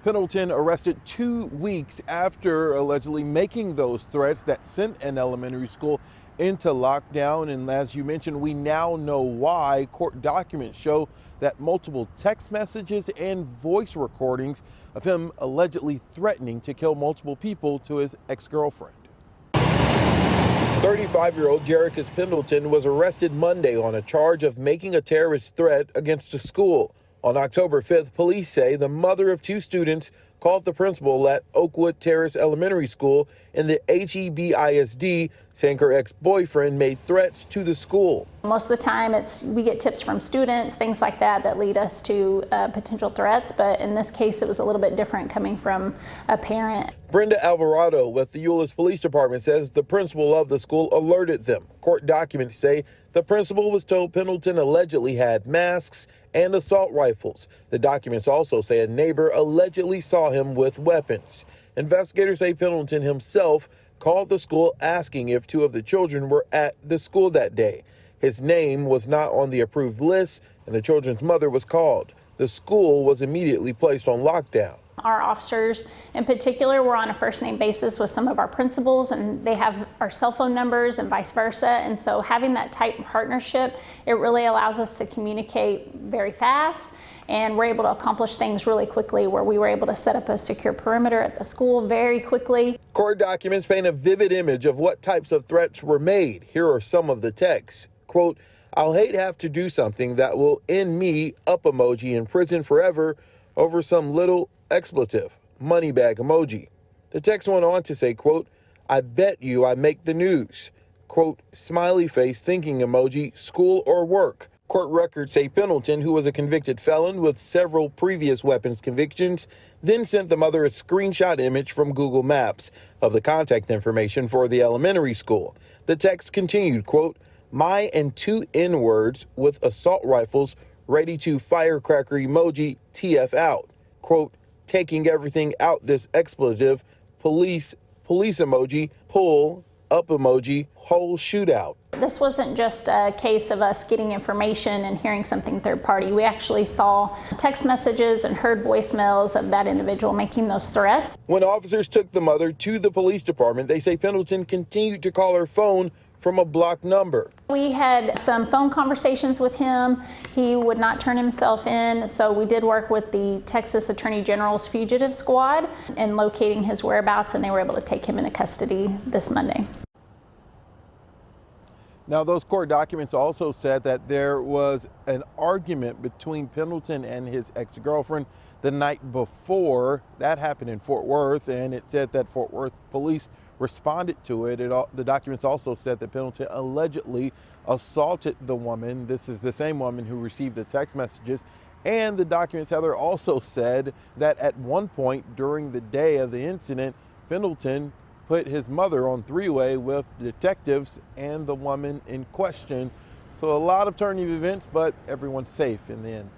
Pendleton arrested 2 weeks after allegedly making those threats that sent an elementary school into lockdown. And as you mentioned, we now know why. Court documents show that multiple text messages and voice recordings of him allegedly threatening to kill multiple people to his ex-girlfriend. 35-year-old Jericus Pendleton was arrested Monday on a charge of making a terrorist threat against a school. On October 5th, police say the mother of 2 students called the principal at Oakwood Terrace Elementary School in the HEBISD, saying her ex-boyfriend made threats to the school. Most of the time we get tips from students, things like that lead us to potential threats, but in this case it was a little bit different coming from a parent. Brenda Alvarado with the Euless Police Department says the principal of the school alerted them. Court documents say the principal was told Pendleton allegedly had masks and assault rifles. The documents also say a neighbor allegedly saw him with weapons. Investigators say Pendleton himself called the school asking if 2 of the children were at the school that day. His name was not on the approved list, and the children's mother was called. The school was immediately placed on lockdown. Our officers in particular were on a first name basis with some of our principals, and they have our cell phone numbers and vice versa. And so having that tight partnership, it really allows us to communicate very fast, and we're able to accomplish things really quickly, where we were able to set up a secure perimeter at the school very quickly. Court documents paint a vivid image of what types of threats were made. Here are some of the texts. Quote, "I'll hate have to do something that will end me, up emoji, in prison forever over some little expletive, money bag emoji." The text went on to say, quote, "I bet you I make the news." Quote, smiley face thinking emoji, school or work. Court records say Pendleton, who was a convicted felon with several previous weapons convictions, then sent the mother a screenshot image from Google Maps of the contact information for the elementary school. The text continued, quote, "My and 2 N-words with assault rifles ready to firecracker emoji, TF out." Quote, "Taking everything out this expletive, police emoji, pull, up emoji, whole shootout." This wasn't just a case of us getting information and hearing something third party. We actually saw text messages and heard voicemails of that individual making those threats. When officers took the mother to the police department, they say Pendleton continued to call her phone from a blocked number. We had some phone conversations with him. He would not turn himself in, so we did work with the Texas Attorney General's fugitive squad in locating his whereabouts, and they were able to take him into custody this Monday. Now, those court documents also said that there was an argument between Pendleton and his ex-girlfriend the night before. That happened in Fort Worth, and it said that Fort Worth police responded to it. The documents also said that Pendleton allegedly assaulted the woman. This is the same woman who received the text messages. And the documents, Heather, also said that at one point during the day of the incident, Pendleton put his mother on 3-way with detectives and the woman in question. So a lot of turn of events, but everyone's safe in the end.